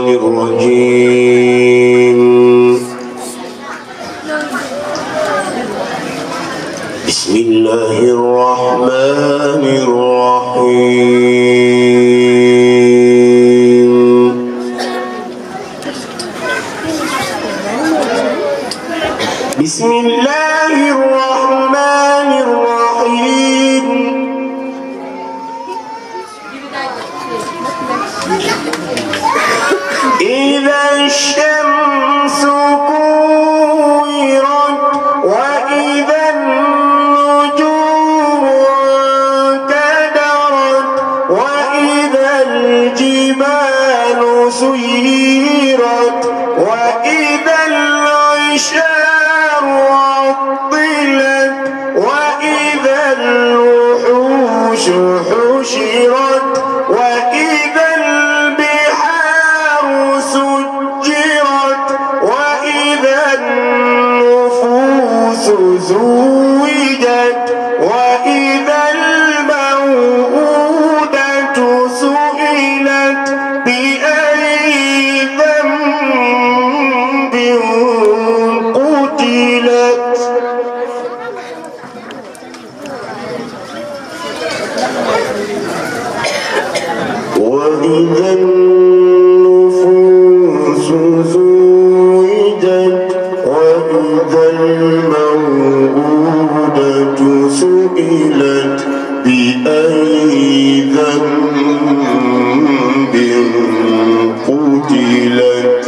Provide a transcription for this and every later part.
الشيطان الرجيم بسم الله الرحمن الرحيم بسم الله الرحمن الرحيم إذا الشمس كورت وإذا النجوم انكدرت وإذا الجبال سيرت وإذا العشار عطلت وإذا الوحوش حشرت وإذا البحار سجرت وإذا النفوس زوجت وإذا الموءودة سئلت بأي ذنب قتلت وإذا النفوس زوجت وإذا الموءودة سئلت بأي ذنب قتلت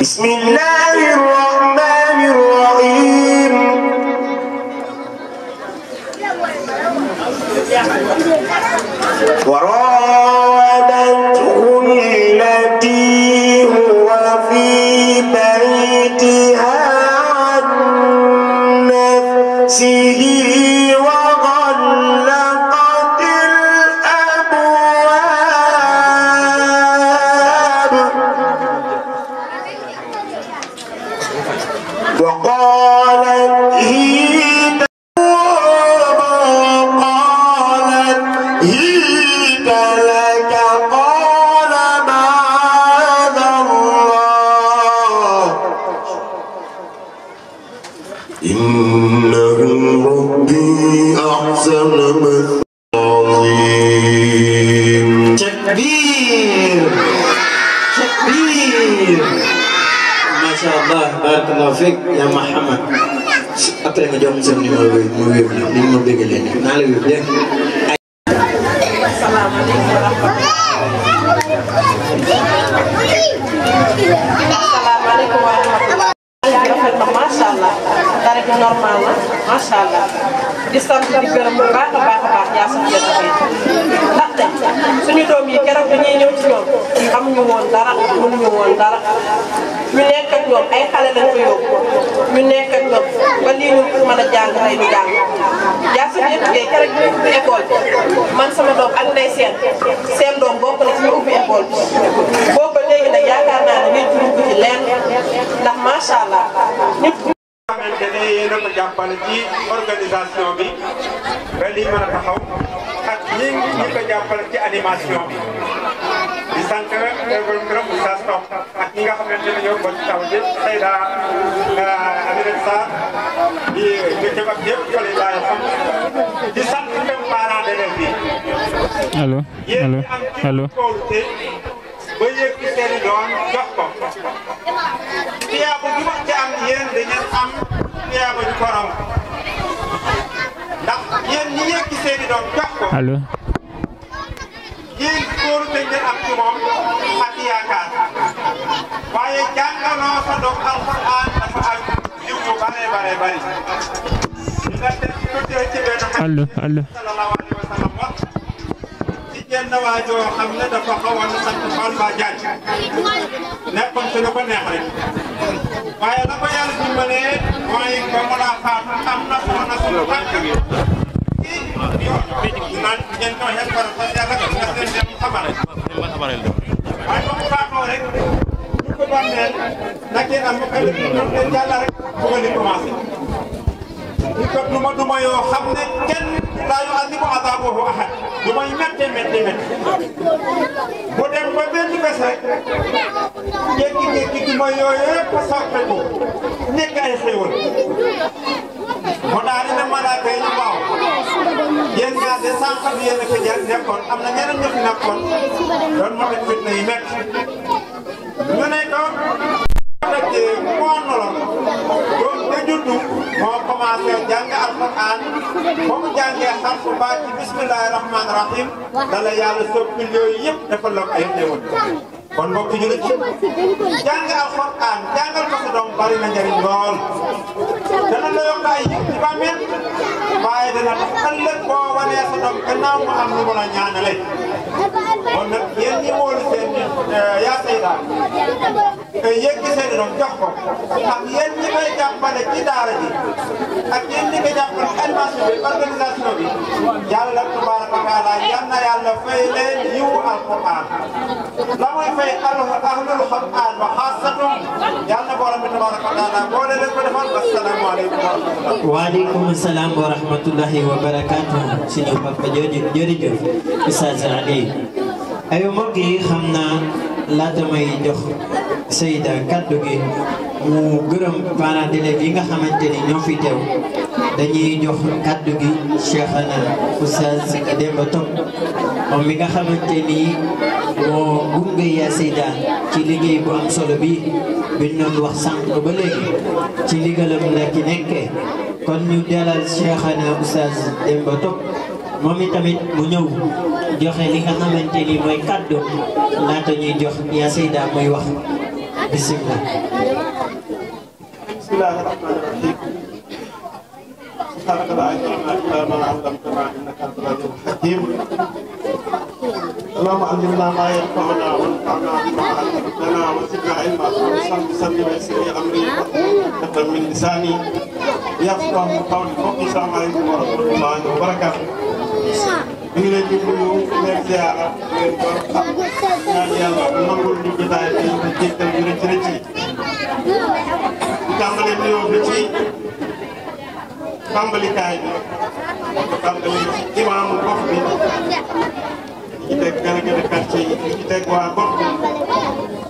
بسم الله الرحمن الرحيم وراودته التي هو في بيتها عن نفسه وغلقت الأبواب وقالت هيت هيت لك قال معاذ الله إنه ربي أحسن مثواي تكبير تكبير ما شاء الله بارك الله فيك يا محمد après nga jox sa numéro bi mu wéb la ni ma bëgg leen naa la wéb dégg Assalamualaikum warahmatullahi wabarakatuh. Masyaallah tarif normal la masyaallah di sant di gërëm bu baax a baax yaa sa jëf bi ndaxte suñu doom yi keroog dañuy ñëw ci ñoom xamuñu woon dara mënuñu woon dara ñu nekk ak ñoom ay xale lañ ko yóbbu ñu nekk ak ñoom ba lii ñu mën a jàng tey ñu jàng yaa sa jëf bi keroog ñu ubbi école man sama doom ak ndey seen doom bokk na ci ñu ubbi école bi boobu ba léegi nag yaakaar naa ne nit ñu ci leen ndax masyaallah ñëpp xamante ne yéen a ko jàppale ci organisation bi ba lii mën a taxaw ak ñi ko jàppale ci animation bi di sant gërëm Oustaz Top ak ñi nga xamante ne ñoo bokk ci taw bi Seyda Aminata Sarr di jëm ak yëpp fële laay xam di sant même parents d'élèves bi. allo allo allo. ba yëg ci seen i doom jox ko tiyaaba ju ma ci am yéen da ngeen am tiyaaba ju ko raw ndax yéen ñi yëg ci seen i doom jox ko allo. yéen góoru da ngeen am ci moom ak yaakaar waaye jàngaloo sa doom alxuraan dafa am jiw bu bare bari nga def ko ci benn allo allo. sallallahu alayhi wa sallam wax jenn waajoo xam ne dafa xawoon na sant Fall Ba Diagne nekkoon ci lu ko neex rek waaye la ko yàlla dimbalee mooy ba mu laa faatu am na soxna suñu tànk bi naan ngeen ko waxee par parce que yàlla nga seen dem xamare waaye ba mu faatoo rek ñu ko bànneel nakee am ba xel ñoom leen yàlla rek bëgg li commencé ñu ko duma yoo xam ne kenn laa yu azibu azabahu ahad duma yu méttee bu dem ba benn bés rek jékki-jékki gi mooy yooyu yëpp a soppeeku nekk ay xéwal mu daal di ne malaaka yi ñu waaw yéen ñaar de sànq bi yéen a fi nekkoon am na ñeneen ñu fi nekkoon doon ma teg fitna yi métti ñu ne ko nag moo noloon doon te juddu moo commencé jàng alquran ba mu jàngee xarfu baa ci bismillahi rahmaani rahim dala yàlla soppil yooyu yëpp dafa la ay xéwal kon mbokk jullit jàng alquran jàngal ko sa doom bari na njëriñ lool dana la yokk ay yëpp ci bàmmeel waaye dana tax ëllëg boo wanee sa doom gannaaw mu am lu mu la ñaanale kon nag yéen ñi wóolu seen yaa sayda yëggi seen doom jox ko ak yéen ñi koy jàppale ci daara ji ak yéen ñi koy jàppale ci animation bi organisation bi yàlla tabaraka wa taala yal na yàlla fay leen yiwu alquran la muy fay ahlul quran wa xaasatum yal na borom bi tabaraka wa taala boole leen ko defal assalaamu aleykum wa rahmatullah waaleykum salaam wa rahmatullahi wa barakatuh suñu papa jërëjëf Oustaz Ali ayo mbokk yi xam naa laata may jox Seyda kaddu gi mu gërëm parents d'élèves yi nga xamante ni ñoo fi teew dañuy jox kaddu gi Cheikhana Oustaz Demba Top moom mi nga xamante ni moo gunge yaa Seyda ci liggéey bu am solo bi biñ doon wax sànq ba léegi ci liggéeyam la ki nekkee kon ñu dalal Cheikhana Oustaz Demba Top moom itamit mu ñëw joxe li nga xamante ni mooy kaddu laata ñuy jox yaa Seyda muy wax bismillah. bismillahi rahmani rahim. subhanaka la ilma illa ma allamtana innaka antal alimul hakim. اللهم علمنا ما ينفعنا وانفعنا بما علمتنا وزدنا علما وصل بسلم ويسر لي امري واحلل من لساني يفقه قولي. السلام عليكم ورحمه الله وبركاته. ñu ngi leen di nuyu leen ziara leen ko ñaan yàlla nangul ñu jotaay bi di jéggal ñu rëcc rëcc yi. di tàmbalee nuyoo bi ci tàmbalikaay bi di tàmbalee ci imaamu gox bi di ci teg délégué de quartier yi di ci teg waa gox bi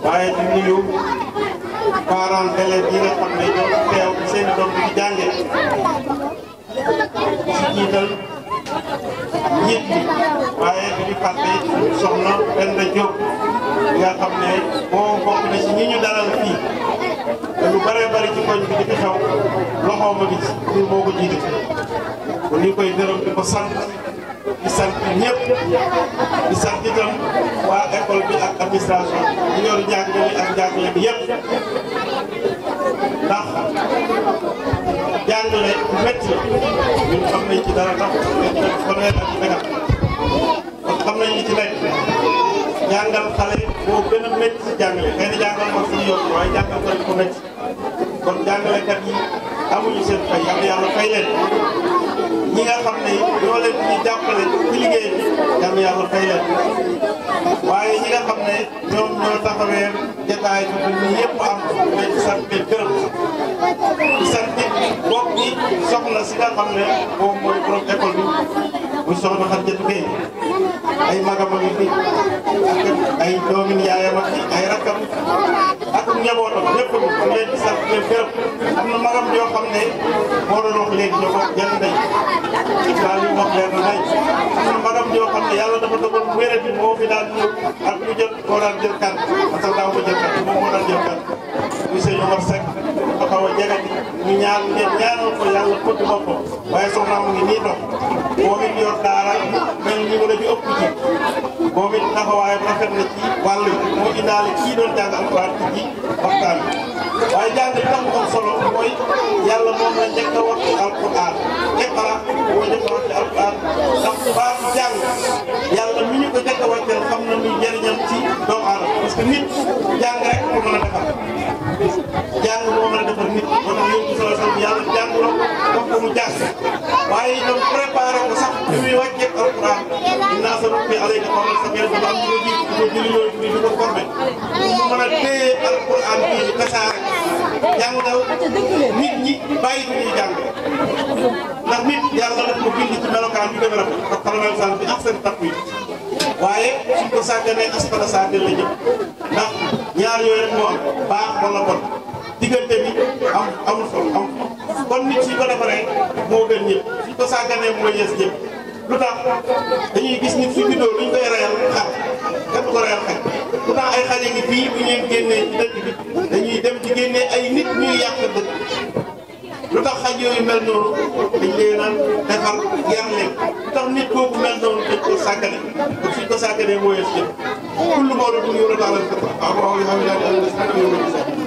waaye di nuyu parents d'élèves yi nga xam ne ñoo teew seen doom bi di jànge ci jiital njiit bi waaye du ñu fàtte soxna Penda Diop nga xam ne moo bokk na ci ñi ñu dalal fii te lu bëree bëri ci koñ bi di fi xew loxoom a ngi ci pour moo ko jiite kon ñu koy gërëm di ko sant di sant ñëpp di sant itam waa école bi ak administration bi ñu yor njàng mi ak njàngale bi yëpp ndax jàngale bu métti la ñun xam nañ ci dara tax dañ def fanweer ak tegal kon xam nañ li ci nekk jàngal xale boo gën a métti si jàngale xëy na jàngal ma suñu yoon waaye jàngal ko dañ ko métti kon jàngalekat yi amuñu seen fay yàlla fay leen ñi nga xam ne ñoo leen di jàppale ci liggéey bi yàlla fay leen waaye ñi nga xam ne ñoom ñoo taxawee jotaay bi ñun yëpp am nañ ci sant leen gërëm di sant bokk ñi soxla si nga xam ne moom mooy borom école bi muy soxna Xadijatu Gey ay magam a ngi fi ay doomin yaayam ak ay rakkam ak njabootam ñëpp ñu leen di sant leen gërëm am na magam yoo xam ne moo doon wax léegi ñoo bokk jenn ndey daal li wax leer na nañ am na magam yoo xam ne yàlla dafa dogal mu wérati moo fi daan ñëw ak ñu jot koo daan jël kan parce que daaw ko jël kan moom moo daan jël kan muy sëñ Omar Seck dafa xaw a jegati ñu ñaanal ko yàlla fëgg boppam waaye soxna mu ngi nii dox moom it yor daara mel ni wala bi ëpp ci moom it taxawaayam rafet na ci wàll yi moo indaale kii doon jàng alxuraan ci waxtaan bi waaye jàng bi tax mu am solo mooy yàlla moom la njëkk a wax ci alxuraan iqra moo njëkk a wax ci alxuraan ndax baatu jàng yàlla mi ñu ko njëkk a wàcceel xam na muy njëriñam ci doomu aadama parce que nit jàng rek ko mën a defar jàng moo mën a defar nit moo tax yóbbu solo solo yàlla jàng la wax ko mu jàng waaye itam préparé ko sax li muy wàccee alxuraan dinaa sa rukki alayka qawlan saqiilan dafa am ñu ko jiitu di ko jëli yooyu di ko formé mu mën a téye alxuraan bii di tasaare jàng daw nit ñi bàyyi ko ñuy jàng ndax nit yàlla def ko bind ci melokaan bi gën a rafet ak xalamal sant bi ak seen taqwi waaye suñ ko sàgganee asfala saafil la jëm ndax ñaar yooyu rek moo am baax wala bon diggante bi amul solo am kon nit suñ ko defaree moo gën ñëpp suñ ko sàgganee moo yées ñëpp lu tax dañuy gis nit su juddoo luñ koy reyal xar kenn du ko reyal xaj lu tax ay xale ngi fii bu ñu leen génnee ci dëkk bi dañuy dem ci génnee ay nit ñuy yàq dëkk lu tax xaj yooyu mel noonu dañ leen a defar yar leen lu tax nit kooku mel noonu dañ ko sàggane suñ ko sàgganee moo yées ñëpp kullu moo doon yow la daal di ko waaw yoo xam ne daal di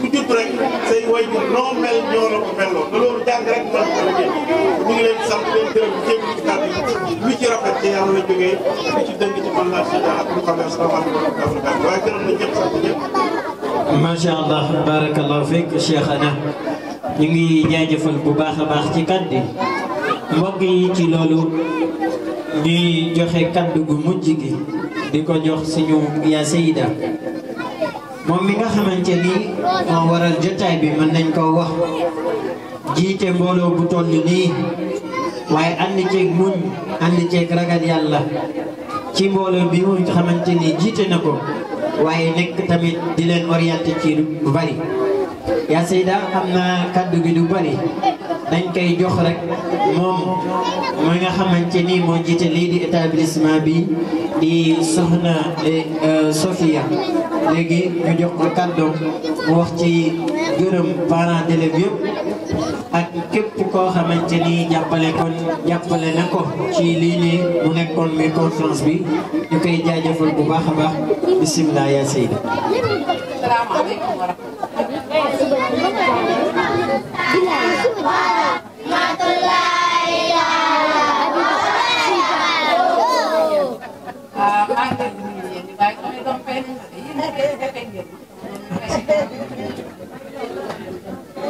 ku judd rek say waajur noo mel ñoo la ko melloo te loolu jàng rek mën ko liggéey ñu ngi leen sant leen gërëm di jéem ci kàddu yi lu ci rafet ci yàlla la jógee lu ci dëng ci man laa si ak lu xam ne asalaamaaleykum wa rahmatulah waaye gërëm na ñëpp sant ñëpp. macha allah barakallahu fiik Cheikh Ana ñu ngi jaajëfal bu baax a baax ci kàddu mbokk yi ci loolu ñuy joxe kàddu gu mujj gi di ko jox suñu yaa Seyda moom mi nga xamante ni moo waral jotaay bi mën nañ koo wax jiite mbooloo bu toll nii waaye ànd ceeg muñ ànd ceeg ragal yàlla ci mbooloo bi mu xamante ni jiite na ko waaye nekk tamit di leen orienté ci lu bari yaa Seyda xam naa kàddu gi du bari dañ koy jox rek moom mooy nga xamante ni moo jiite lii di établissement bi di soxna Sofia léegi ñu jox ko kàddoom mu wax ci gërëm parents d'élèves yëpp ak képp koo xamante ni jàppale na ko ci lii nii mu nekkoon muy conférence bi ñu koy jaajëfal bu baax a baax bisimilah yaa Seyda. salaamaaleykum wa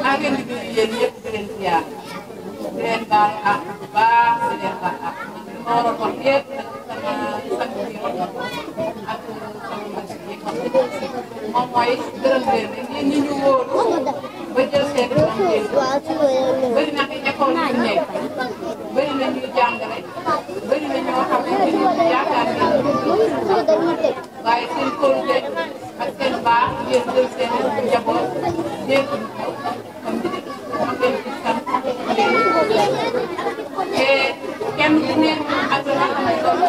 maa ngi leen di nuyu yéen ñëpp di leen ziar di leen baal àq bu baax di leen baal àq man li ma waroon wax yëpp nag sama sang bi wax na ko ak sama mag yi moom mooy gërëm leen rek yéen ñi ñu wóolu ba jël seen doom bëri na ay école yu nekk bëri na ñuy jàngale bëri na ñoo xam ne ñu yaakaar ne waaye seen kóolute ak seen baax yéen jël seen njaboot yéen ko kon leen ci sant te kenn ku nekk ak la nga xam ne loolu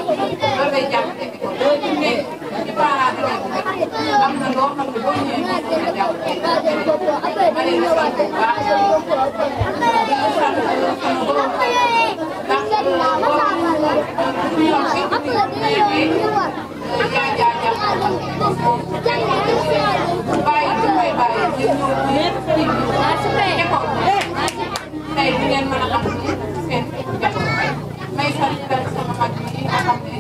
lay jàppale école loolu ci nekk ci parents d'élèves am na loo xam ne boo ñëwee moo ko mën a jàppale ma leen di sant bu baax di sant sama borom ndax tey di ngeen mën a am seen jafe may sant sama mag yi nga xam ne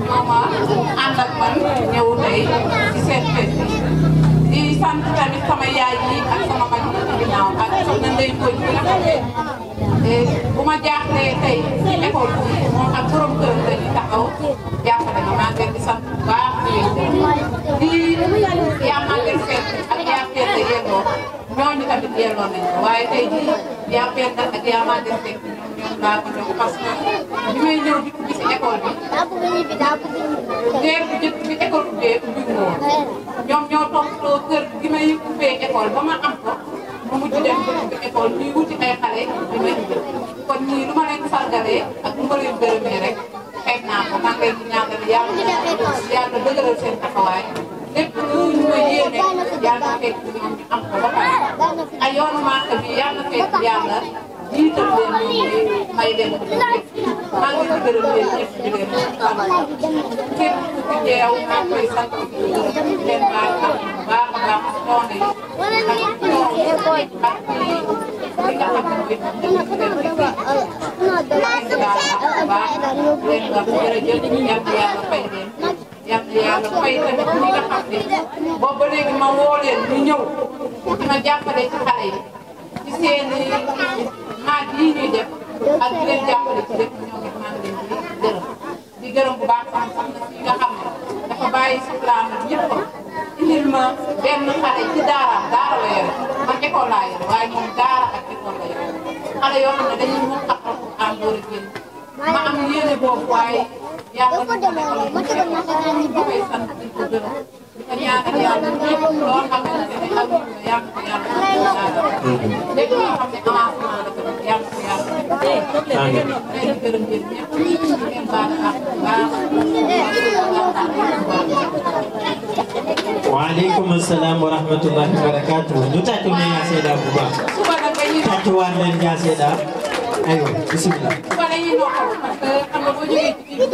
ñoo ma ànd ak man ñëw tey ci seen fête bi di sant tamit sama yaay yi ak sama mag yi ci ginnaaw ak soxna Ndeye Mbodj bi nga xam ne bu ma jaaxlee tey ci école bi moom ak borom kër dañuy taxaw jàppale ma maa ngi leen di sant bu baax di yaa maa leen fekk ak yaa fekk yelloo ñooñu tamit yelloo nañ ko waaye tey jii yaa fekk ak yaa maa leen fekk ñoom laa ko jox parce que bi may ñëw di ubbi si école bi bu jëkk bi école ubbee ubbi woon ñoom ñoo toppatoo kër gi may ubbee école ba ma am ko mu mujj dem ba ubbi école ñuy wuti ay xale di may ubbi kon ñii lu ma leen sargalee ak lu ma leen gërëmee rek xeeb naa ko maa ngi leen di ñaanal yàlla dëgëral seen taxawaay lépp lu ñu ma yéene yàlla fekk ñoom ñu am ko ba pare ay yoonu màkk bi yàlla fekk yàlla jiital leen ñoom may leen ko lépp maa ngi leen di gërëm leen ñëpp di leen sant képp ku fi teew maa ngi koy sant di leen baal ak bu baax a baax coono yi ak coono ak li nga xam ne mooy maa ngi baal ak bu baax leen wax jërëjëf yàlla fay leen yàlla fay tamit ñi nga xam ne boobu ba léegi ma woo leen ñu ñëw di ma jàppale ci xale yi ci seen maat yi ñuy def ak di leen jàppale ci lépp ñoom it maa ngi leen di gërëm bu baax sama soxna si nga xam ne dafa bàyyi soxlaam ak ñëpp indil ma benn xale ci daaraam daara la yore man école laa yore waaye moom daara ak école la yore xale yoo xam ne dañuy mën a am daan door a génn ma am yéene boobu waaye yàlla ko defal ñu koy sant di ko gërëm di ko ñaanal yàlla lépp loo xamante ne aw yàlla ko yàlla lépp loo xam ne avancement la tamit yàlla ko yàlla day gërëm yéen ñëpp di ngeen baal ak baax waaleykum salaam wa rahmatullahi wa barakatuh ñu tàccu ne yaa Seyda bu baax tàccuwaat leen yaa Seyda aywa bismillah suba dañuy noppal parce que xam nga boo jógee ci kii bi